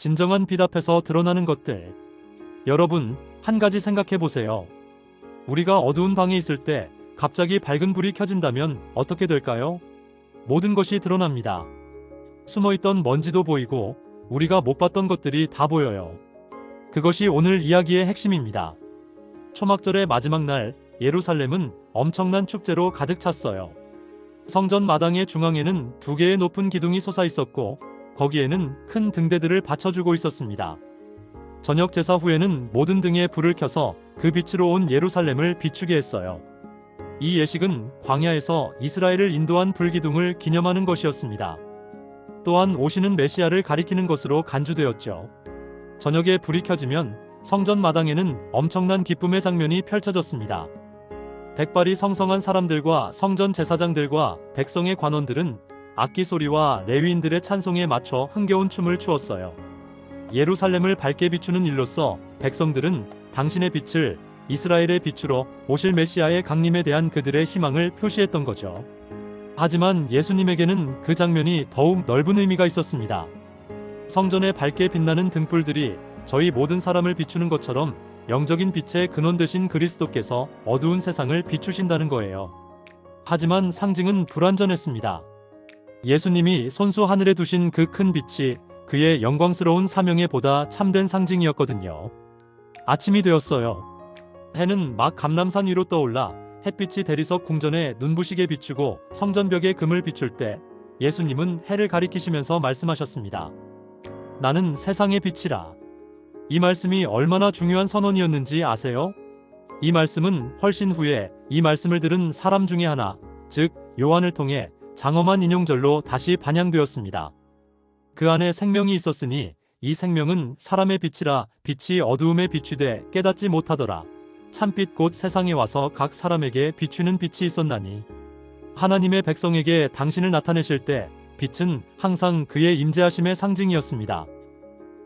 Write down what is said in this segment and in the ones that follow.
진정한 빛 앞에서 드러나는 것들. 여러분, 한 가지 생각해 보세요. 우리가 어두운 방에 있을 때 갑자기 밝은 불이 켜진다면 어떻게 될까요? 모든 것이 드러납니다. 숨어있던 먼지도 보이고 우리가 못 봤던 것들이 다 보여요. 그것이 오늘 이야기의 핵심입니다. 초막절의 마지막 날, 예루살렘은 엄청난 축제로 가득 찼어요. 성전 마당의 중앙에는 2개의 높은 기둥이 솟아 있었고 거기에는 큰 등대들을 받쳐주고 있었습니다. 저녁 제사 후에는 모든 등에 불을 켜서 그 빛으로 온 예루살렘을 비추게 했어요. 이 예식은 광야에서 이스라엘을 인도한 불기둥을 기념하는 것이었습니다. 또한 오시는 메시아를 가리키는 것으로 간주되었죠. 저녁에 불이 켜지면 성전 마당에는 엄청난 기쁨의 장면이 펼쳐졌습니다. 백발이 성성한 사람들과 성전 제사장들과 백성의 관원들은 악기 소리와 레위인들의 찬송에 맞춰 흥겨운 춤을 추었어요. 예루살렘을 밝게 비추는 일로써 백성들은 당신의 빛을 이스라엘의 빛으로 오실 메시아의 강림에 대한 그들의 희망을 표시했던 거죠. 하지만 예수님에게는 그 장면이 더욱 넓은 의미가 있었습니다. 성전에 밝게 빛나는 등불들이 저희 모든 사람을 비추는 것처럼 영적인 빛의 근원 되신 그리스도께서 어두운 세상을 비추신다는 거예요. 하지만 상징은 불완전했습니다. 예수님이 손수 하늘에 두신 그 큰 빛이 그의 영광스러운 사명에 보다 참된 상징이었거든요. 아침이 되었어요. 해는 막 감람산 위로 떠올라 햇빛이 대리석 궁전에 눈부시게 비추고 성전벽에 금을 비출 때 예수님은 해를 가리키시면서 말씀하셨습니다. 나는 세상의 빛이라. 이 말씀이 얼마나 중요한 선언이었는지 아세요? 이 말씀은 훨씬 후에 이 말씀을 들은 사람 중에 하나, 즉 요한을 통해 장엄한 인용절로 다시 반영되었습니다. 그 안에 생명이 있었으니 이 생명은 사람의 빛이라 빛이 어두움에 비추되 깨닫지 못하더라. 참빛 곧 세상에 와서 각 사람에게 비추는 빛이 있었나니. 하나님의 백성에게 당신을 나타내실 때 빛은 항상 그의 임재하심의 상징이었습니다.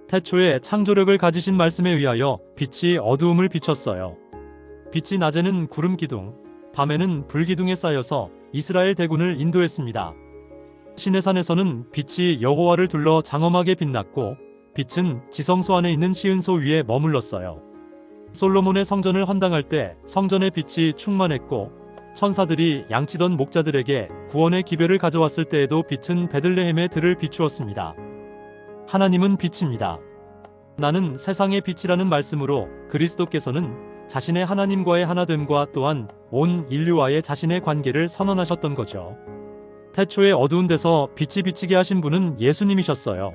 태초에 창조력을 가지신 말씀에 의하여 빛이 어두움을 비췄어요. 빛이 낮에는 구름 기둥, 밤에는 불 기둥에 쌓여서 이스라엘 대군을 인도했습니다. 시내산에서는 빛이 여호와를 둘러 장엄하게 빛났고 빛은 지성소 안에 있는 시은소 위에 머물렀어요. 솔로몬의 성전을 헌당할 때 성전의 빛이 충만했고 천사들이 양치던 목자들에게 구원의 기별을 가져왔을 때에도 빛은 베들레헴의 들을 비추었습니다. 하나님은 빛입니다. 나는 세상의 빛이라는 말씀으로 그리스도께서는 자신의 하나님과의 하나됨과 또한 온 인류와의 자신의 관계를 선언하셨던 거죠. 태초에 어두운 데서 빛이 비치게 하신 분은 예수님이셨어요.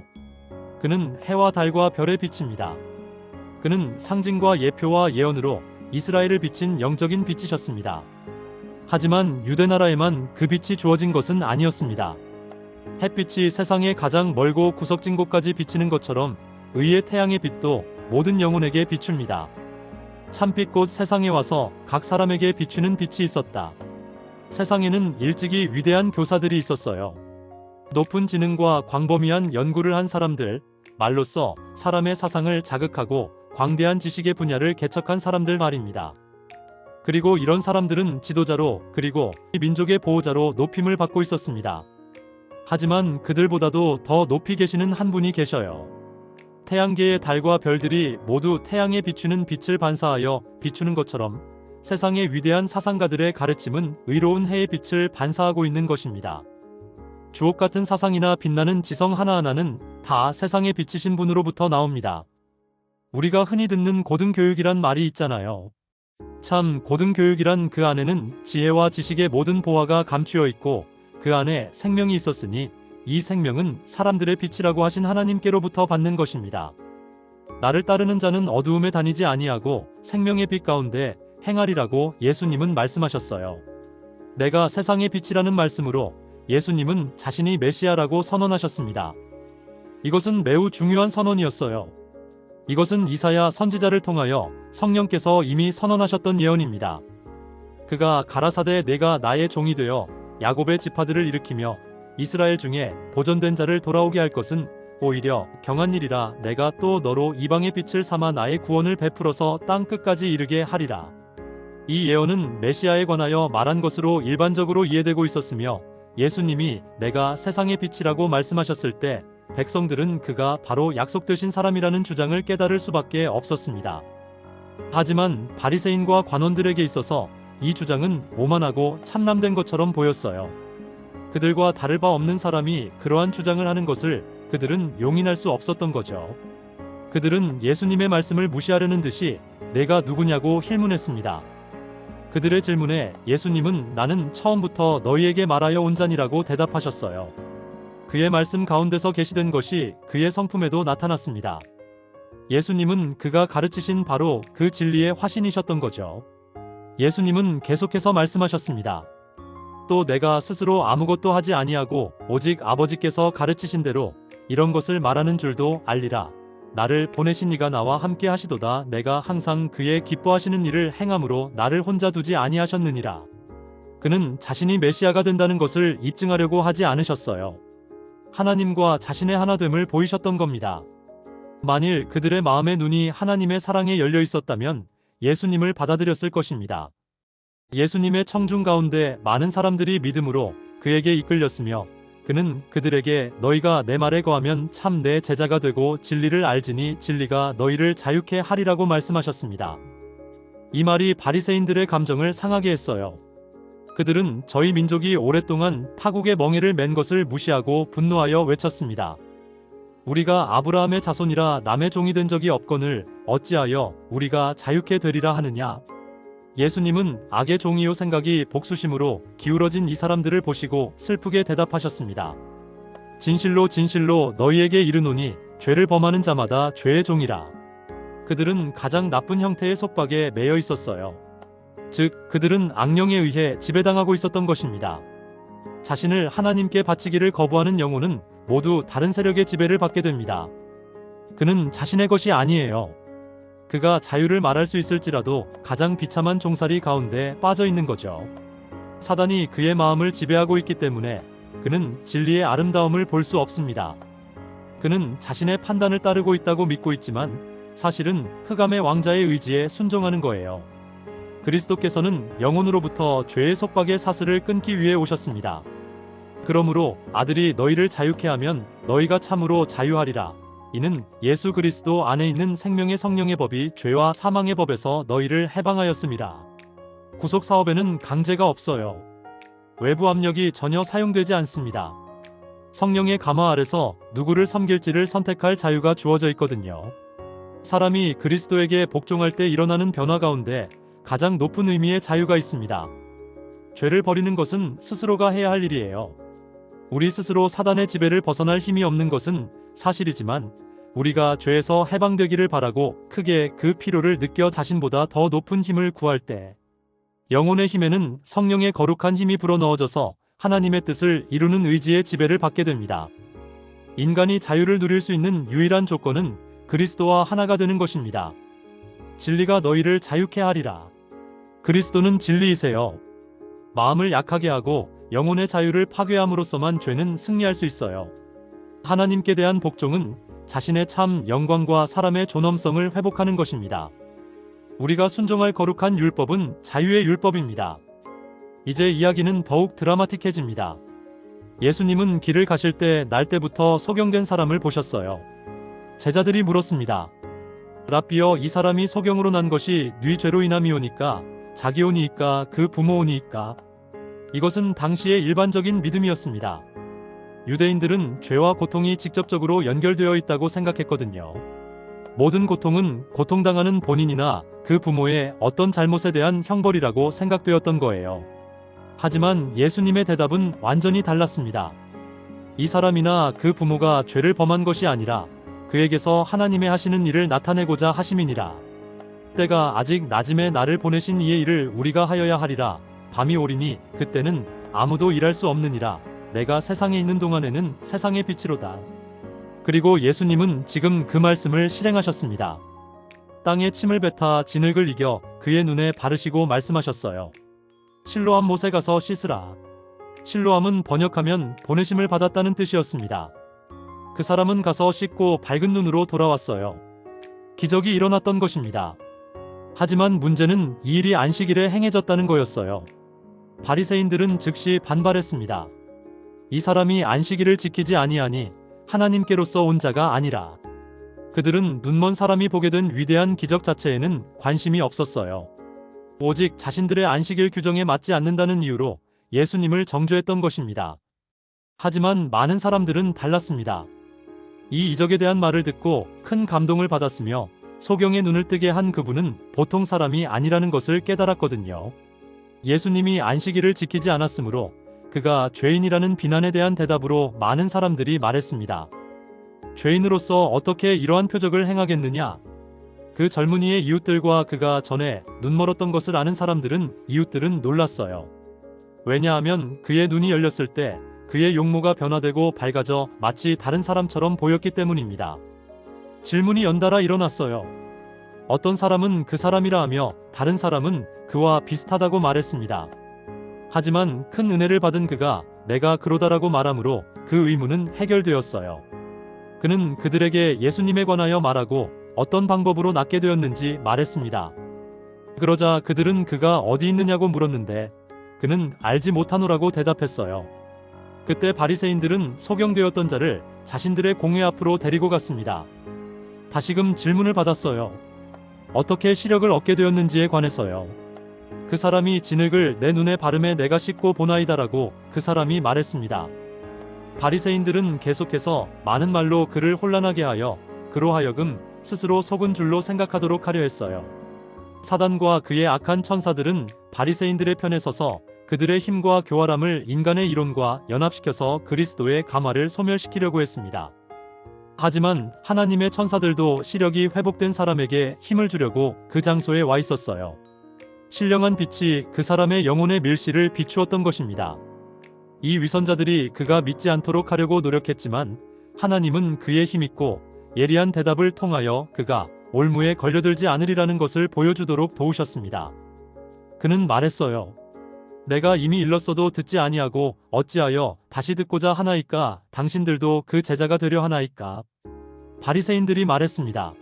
그는 해와 달과 별의 빛입니다. 그는 상징과 예표와 예언으로 이스라엘을 비친 영적인 빛이셨습니다. 하지만 유대나라에만 그 빛이 주어진 것은 아니었습니다. 햇빛이 세상의 가장 멀고 구석진 곳까지 비치는 것처럼 의의 태양의 빛도 모든 영혼에게 비춥니다. 참빛 곧 세상에 와서 각 사람에게 비추는 빛이 있었다. 세상에는 일찍이 위대한 교사들이 있었어요. 높은 지능과 광범위한 연구를 한 사람들, 말로써 사람의 사상을 자극하고 광대한 지식의 분야를 개척한 사람들 말입니다. 그리고 이런 사람들은 지도자로 그리고 민족의 보호자로 높임을 받고 있었습니다. 하지만 그들보다도 더 높이 계시는 한 분이 계셔요. 태양계의 달과 별들이 모두 태양에 비추는 빛을 반사하여 비추는 것처럼 세상의 위대한 사상가들의 가르침은 의로운 해의 빛을 반사하고 있는 것입니다. 주옥같은 사상이나 빛나는 지성 하나하나는 다 세상에 비치신 분으로부터 나옵니다. 우리가 흔히 듣는 고등교육이란 말이 있잖아요. 참, 고등교육이란 그 안에는 지혜와 지식의 모든 보화가 감추어 있고 그 안에 생명이 있었으니 이 생명은 사람들의 빛이라고 하신 하나님께로부터 받는 것입니다. 나를 따르는 자는 어두움에 다니지 아니하고 생명의 빛 가운데 행하리라고 예수님은 말씀하셨어요. 내가 세상의 빛이라는 말씀으로 예수님은 자신이 메시아라고 선언하셨습니다. 이것은 매우 중요한 선언이었어요. 이것은 이사야 선지자를 통하여 성령께서 이미 선언하셨던 예언입니다. 그가 가라사대 내가 나의 종이 되어 야곱의 지파들을 일으키며 이스라엘 중에 보존된 자를 돌아오게 할 것은 오히려 경한 일이라. 내가 또 너로 이방의 빛을 삼아 나의 구원을 베풀어서 땅 끝까지 이르게 하리라. 이 예언은 메시아에 관하여 말한 것으로 일반적으로 이해되고 있었으며 예수님이 내가 세상의 빛이라고 말씀하셨을 때 백성들은 그가 바로 약속되신 사람이라는 주장을 깨달을 수밖에 없었습니다. 하지만 바리새인과 관원들에게 있어서 이 주장은 오만하고 참남된 것처럼 보였어요. 그들과 다를 바 없는 사람이 그러한 주장을 하는 것을 그들은 용인할 수 없었던 거죠. 그들은 예수님의 말씀을 무시하려는 듯이 내가 누구냐고 힐문했습니다. 그들의 질문에 예수님은 나는 처음부터 너희에게 말하여 온 자니라고 대답하셨어요. 그의 말씀 가운데서 계시던 것이 그의 성품에도 나타났습니다. 예수님은 그가 가르치신 바로 그 진리의 화신이셨던 거죠. 예수님은 계속해서 말씀하셨습니다. 또 내가 스스로 아무것도 하지 아니하고 오직 아버지께서 가르치신 대로 이런 것을 말하는 줄도 알리라. 나를 보내신 이가 나와 함께 하시도다. 내가 항상 그의 기뻐하시는 일을 행함으로 나를 혼자 두지 아니하셨느니라. 그는 자신이 메시아가 된다는 것을 입증하려고 하지 않으셨어요. 하나님과 자신의 하나됨을 보이셨던 겁니다. 만일 그들의 마음의 눈이 하나님의 사랑에 열려 있었다면 예수님을 받아들였을 것입니다. 예수님의 청중 가운데 많은 사람들이 믿음으로 그에게 이끌렸으며 그는 그들에게 너희가 내 말에 거하면 참 내 제자가 되고 진리를 알지니 진리가 너희를 자유케 하리라고 말씀하셨습니다. 이 말이 바리새인들의 감정을 상하게 했어요. 그들은 저희 민족이 오랫동안 타국의 멍에를 맨 것을 무시하고 분노하여 외쳤습니다. 우리가 아브라함의 자손이라 남의 종이 된 적이 없거늘 어찌하여 우리가 자유케 되리라 하느냐. 예수님은 악의 종이요 생각이 복수심으로 기울어진 이 사람들을 보시고 슬프게 대답하셨습니다. 진실로 진실로 너희에게 이르노니 죄를 범하는 자마다 죄의 종이라. 그들은 가장 나쁜 형태의 속박에 매여 있었어요. 즉 그들은 악령에 의해 지배당하고 있었던 것입니다. 자신을 하나님께 바치기를 거부하는 영혼은 모두 다른 세력의 지배를 받게 됩니다. 그는 자신의 것이 아니에요. 그가 자유를 말할 수 있을지라도 가장 비참한 종살이 가운데 빠져 있는 거죠. 사단이 그의 마음을 지배하고 있기 때문에 그는 진리의 아름다움을 볼 수 없습니다. 그는 자신의 판단을 따르고 있다고 믿고 있지만 사실은 흑암의 왕자의 의지에 순종하는 거예요. 그리스도께서는 영혼으로부터 죄의 속박의 사슬을 끊기 위해 오셨습니다. 그러므로 아들이 너희를 자유케 하면 너희가 참으로 자유하리라. 이는 예수 그리스도 안에 있는 생명의 성령의 법이 죄와 사망의 법에서 너희를 해방하였음이라. 구속 사업에는 강제가 없어요. 외부 압력이 전혀 사용되지 않습니다. 성령의 감화 아래서 누구를 섬길지를 선택할 자유가 주어져 있거든요. 사람이 그리스도에게 복종할 때 일어나는 변화 가운데 가장 높은 의미의 자유가 있습니다. 죄를 버리는 것은 스스로가 해야 할 일이에요. 우리 스스로 사단의 지배를 벗어날 힘이 없는 것은 사실이지만 우리가 죄에서 해방되기를 바라고 크게 그 필요를 느껴 자신보다 더 높은 힘을 구할 때 영혼의 힘에는 성령의 거룩한 힘이 불어넣어져서 하나님의 뜻을 이루는 의지의 지배를 받게 됩니다. 인간이 자유를 누릴 수 있는 유일한 조건은 그리스도와 하나가 되는 것입니다. 진리가 너희를 자유케 하리라. 그리스도는 진리이세요. 마음을 약하게 하고 영혼의 자유를 파괴함으로써만 죄는 승리할 수 있어요. 하나님께 대한 복종은 자신의 참 영광과 사람의 존엄성을 회복하는 것입니다. 우리가 순종할 거룩한 율법은 자유의 율법입니다. 이제 이야기는 더욱 드라마틱해집니다. 예수님은 길을 가실 때 날 때부터 소경된 사람을 보셨어요. 제자들이 물었습니다. 랍비여, 이 사람이 소경으로 난 것이 네 죄로 인함이오니까 자기 오니이까 그 부모 오니이까. 이것은 당시의 일반적인 믿음이었습니다. 유대인들은 죄와 고통이 직접적으로 연결되어 있다고 생각했거든요. 모든 고통은 고통당하는 본인이나 그 부모의 어떤 잘못에 대한 형벌이라고 생각되었던 거예요. 하지만 예수님의 대답은 완전히 달랐습니다. 이 사람이나 그 부모가 죄를 범한 것이 아니라 그에게서 하나님의 하시는 일을 나타내고자 하심이니라. 때가 아직 낮음에 나를 보내신 이의 일을 우리가 하여야 하리라. 밤이 오리니 그때는 아무도 일할 수 없느니라. 내가 세상에 있는 동안에는 세상의 빛이로다. 그리고 예수님은 지금 그 말씀을 실행하셨습니다. 땅에 침을 뱉어 진흙을 이겨 그의 눈에 바르시고 말씀하셨어요. 실로암 못에 가서 씻으라. 실로암은 번역하면 보내심을 받았다는 뜻이었습니다. 그 사람은 가서 씻고 밝은 눈으로 돌아왔어요. 기적이 일어났던 것입니다. 하지만 문제는 이 일이 안식일에 행해졌다는 거였어요. 바리새인들은 즉시 반발했습니다. 이 사람이 안식일을 지키지 아니하니 하나님께로서 온 자가 아니라. 그들은 눈먼 사람이 보게 된 위대한 기적 자체에는 관심이 없었어요. 오직 자신들의 안식일 규정에 맞지 않는다는 이유로 예수님을 정죄했던 것입니다. 하지만 많은 사람들은 달랐습니다. 이 이적에 대한 말을 듣고 큰 감동을 받았으며 소경의 눈을 뜨게 한 그분은 보통 사람이 아니라는 것을 깨달았거든요. 예수님이 안식일을 지키지 않았으므로 그가 죄인이라는 비난에 대한 대답으로 많은 사람들이 말했습니다. 죄인으로서 어떻게 이러한 표적을 행하겠느냐? 그 젊은이의 이웃들과 그가 전에 눈멀었던 것을 아는 이웃들은 놀랐어요. 왜냐하면 그의 눈이 열렸을 때 그의 용모가 변화되고 밝아져 마치 다른 사람처럼 보였기 때문입니다. 질문이 연달아 일어났어요. 어떤 사람은 그 사람이라 하며 다른 사람은 그와 비슷하다고 말했습니다. 하지만 큰 은혜를 받은 그가 내가 그러다라고 말하므로 그 의문은 해결되었어요. 그는 그들에게 예수님에 관하여 말하고 어떤 방법으로 낫게 되었는지 말했습니다. 그러자 그들은 그가 어디 있느냐고 물었는데 그는 알지 못하노라고 대답했어요. 그때 바리새인들은 소경되었던 자를 자신들의 공회 앞으로 데리고 갔습니다. 다시금 질문을 받았어요. 어떻게 시력을 얻게 되었는지에 관해서요. 그 사람이 진흙을 내 눈에 바르매 내가 씻고 보나이다라고 그 사람이 말했습니다. 바리새인들은 계속해서 많은 말로 그를 혼란하게 하여 그로 하여금 스스로 속은 줄로 생각하도록 하려 했어요. 사단과 그의 악한 천사들은 바리새인들의 편에 서서 그들의 힘과 교활함을 인간의 이론과 연합시켜서 그리스도의 감화를 소멸시키려고 했습니다. 하지만 하나님의 천사들도 시력이 회복된 사람에게 힘을 주려고 그 장소에 와 있었어요. 신령한 빛이 그 사람의 영혼의 밀실을 비추었던 것입니다. 이 위선자들이 그가 믿지 않도록 하려고 노력했지만 하나님은 그의 힘있고 예리한 대답을 통하여 그가 올무에 걸려들지 않으리라는 것을 보여주도록 도우셨습니다. 그는 말했어요. 내가 이미 일렀어도 듣지 아니하고 어찌하여 다시 듣고자 하나이까? 당신들도 그 제자가 되려 하나이까? 바리새인들이 말했습니다.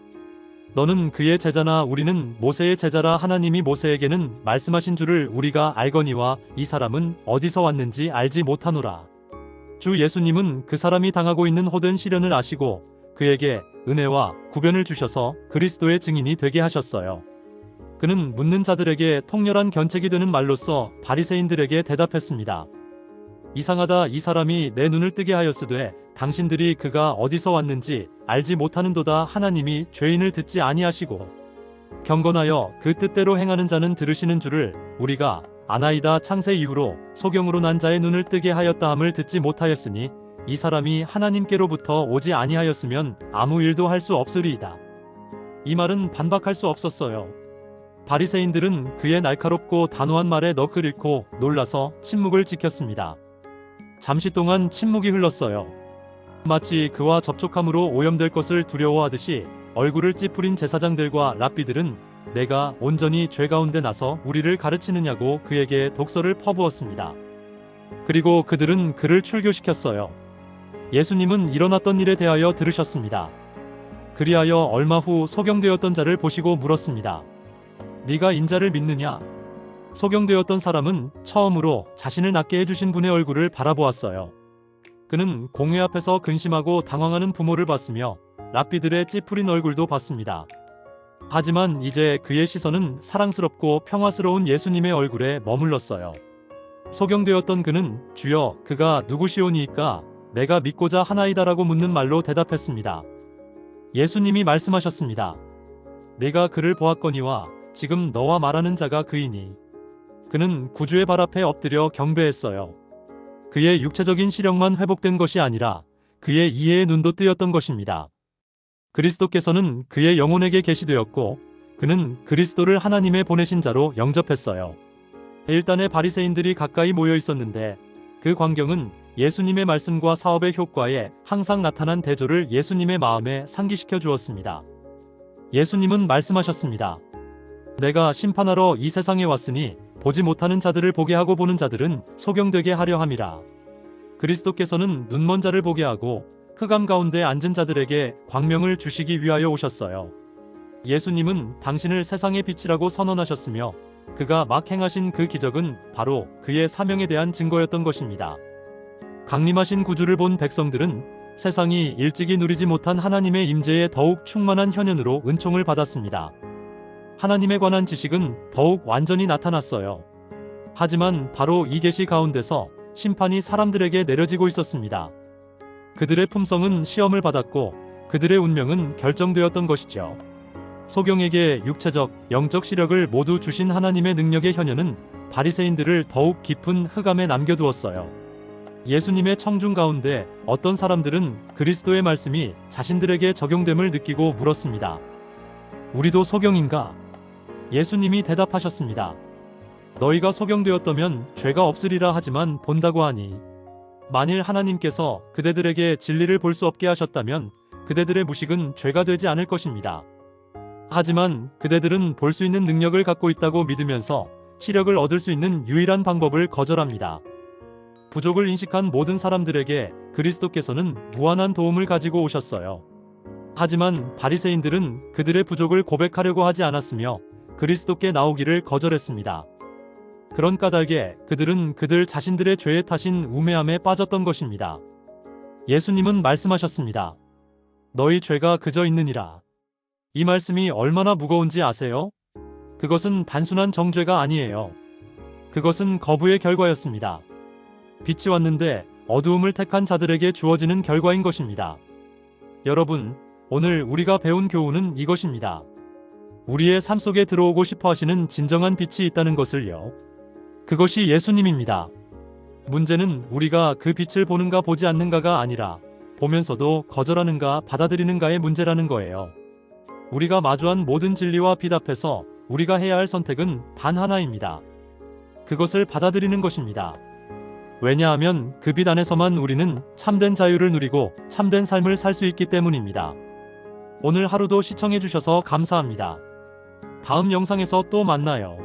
너는 그의 제자나 우리는 모세의 제자라. 하나님이 모세에게는 말씀하신 줄을 우리가 알거니와 이 사람은 어디서 왔는지 알지 못하노라. 주 예수님은 그 사람이 당하고 있는 호된 시련을 아시고 그에게 은혜와 구변을 주셔서 그리스도의 증인이 되게 하셨어요. 그는 묻는 자들에게 통렬한 견책이 되는 말로써 바리새인들에게 대답했습니다. 이상하다. 이 사람이 내 눈을 뜨게 하였으되 당신들이 그가 어디서 왔는지 알지 못하는도다. 하나님이 죄인을 듣지 아니하시고 경건하여 그 뜻대로 행하는 자는 들으시는 줄을 우리가 아나이다. 창세 이후로 소경으로 난 자의 눈을 뜨게 하였다 함을 듣지 못하였으니 이 사람이 하나님께로부터 오지 아니하였으면 아무 일도 할 수 없으리이다. 이 말은 반박할 수 없었어요. 바리새인들은 그의 날카롭고 단호한 말에 넋을 잃고 놀라서 침묵을 지켰습니다. 잠시 동안 침묵이 흘렀어요. 마치 그와 접촉함으로 오염될 것을 두려워하듯이 얼굴을 찌푸린 제사장들과 랍비들은 내가 온전히 죄 가운데 나서 우리를 가르치느냐고 그에게 독설을 퍼부었습니다. 그리고 그들은 그를 출교시켰어요. 예수님은 일어났던 일에 대하여 들으셨습니다. 그리하여 얼마 후 소경되었던 자를 보시고 물었습니다. 네가 인자를 믿느냐? 소경되었던 사람은 처음으로 자신을 낫게 해주신 분의 얼굴을 바라보았어요. 그는 공회 앞에서 근심하고 당황하는 부모를 봤으며 랍비들의 찌푸린 얼굴도 봤습니다. 하지만 이제 그의 시선은 사랑스럽고 평화스러운 예수님의 얼굴에 머물렀어요. 소경되었던 그는 주여 그가 누구시오니이까? 내가 믿고자 하나이다라고 묻는 말로 대답했습니다. 예수님이 말씀하셨습니다. 내가 그를 보았거니와 지금 너와 말하는 자가 그이니. 그는 구주의 발 앞에 엎드려 경배했어요. 그의 육체적인 시력만 회복된 것이 아니라 그의 이해의 눈도 뜨였던 것입니다. 그리스도께서는 그의 영혼에게 계시되었고 그는 그리스도를 하나님의 보내신 자로 영접했어요. 일단의 바리새인들이 가까이 모여 있었는데 그 광경은 예수님의 말씀과 사업의 효과에 항상 나타난 대조를 예수님의 마음에 상기시켜 주었습니다. 예수님은 말씀하셨습니다. 내가 심판하러 이 세상에 왔으니 보지 못하는 자들을 보게 하고 보는 자들은 소경되게 하려 함이라. 그리스도께서는 눈먼 자를 보게 하고 흑암 가운데 앉은 자들에게 광명을 주시기 위하여 오셨어요. 예수님은 당신을 세상의 빛이라고 선언하셨으며 그가 막 행하신 그 기적은 바로 그의 사명에 대한 증거였던 것입니다. 강림하신 구주를 본 백성들은 세상이 일찍이 누리지 못한 하나님의 임재에 더욱 충만한 현현으로 은총을 받았습니다. 하나님에 관한 지식은 더욱 완전히 나타났어요. 하지만 바로 이 계시 가운데서 심판이 사람들에게 내려지고 있었습니다. 그들의 품성은 시험을 받았고 그들의 운명은 결정되었던 것이죠. 소경에게 육체적, 영적 시력을 모두 주신 하나님의 능력의 현현은 바리새인들을 더욱 깊은 흑암에 남겨두었어요. 예수님의 청중 가운데 어떤 사람들은 그리스도의 말씀이 자신들에게 적용됨을 느끼고 물었습니다. 우리도 소경인가? 예수님이 대답하셨습니다. 너희가 소경되었다면 죄가 없으리라 하지만 본다고 하니 만일 하나님께서 그대들에게 진리를 볼 수 없게 하셨다면 그대들의 무식은 죄가 되지 않을 것입니다. 하지만 그대들은 볼 수 있는 능력을 갖고 있다고 믿으면서 시력을 얻을 수 있는 유일한 방법을 거절합니다. 부족을 인식한 모든 사람들에게 그리스도께서는 무한한 도움을 가지고 오셨어요. 하지만 바리새인들은 그들의 부족을 고백하려고 하지 않았으며 그리스도께 나오기를 거절했습니다. 그런 까닭에 그들은 그들 자신들의 죄에 타신 우매함에 빠졌던 것입니다. 예수님은 말씀하셨습니다. 너희 죄가 그저 있느니라. 이 말씀이 얼마나 무거운지 아세요? 그것은 단순한 정죄가 아니에요. 그것은 거부의 결과였습니다. 빛이 왔는데 어두움을 택한 자들에게 주어지는 결과인 것입니다. 여러분, 오늘 우리가 배운 교훈은 이것입니다. 우리의 삶 속에 들어오고 싶어 하시는 진정한 빛이 있다는 것을요. 그것이 예수님입니다. 문제는 우리가 그 빛을 보는가 보지 않는가가 아니라 보면서도 거절하는가 받아들이는가의 문제라는 거예요. 우리가 마주한 모든 진리와 빛 앞에서 우리가 해야 할 선택은 단 하나입니다. 그것을 받아들이는 것입니다. 왜냐하면 그 빛 안에서만 우리는 참된 자유를 누리고 참된 삶을 살 수 있기 때문입니다. 오늘 하루도 시청해주셔서 감사합니다. 다음 영상에서 또 만나요.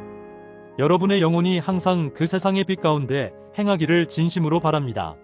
여러분의 영혼이 항상 그 세상의 빛 가운데 행하기를 진심으로 바랍니다.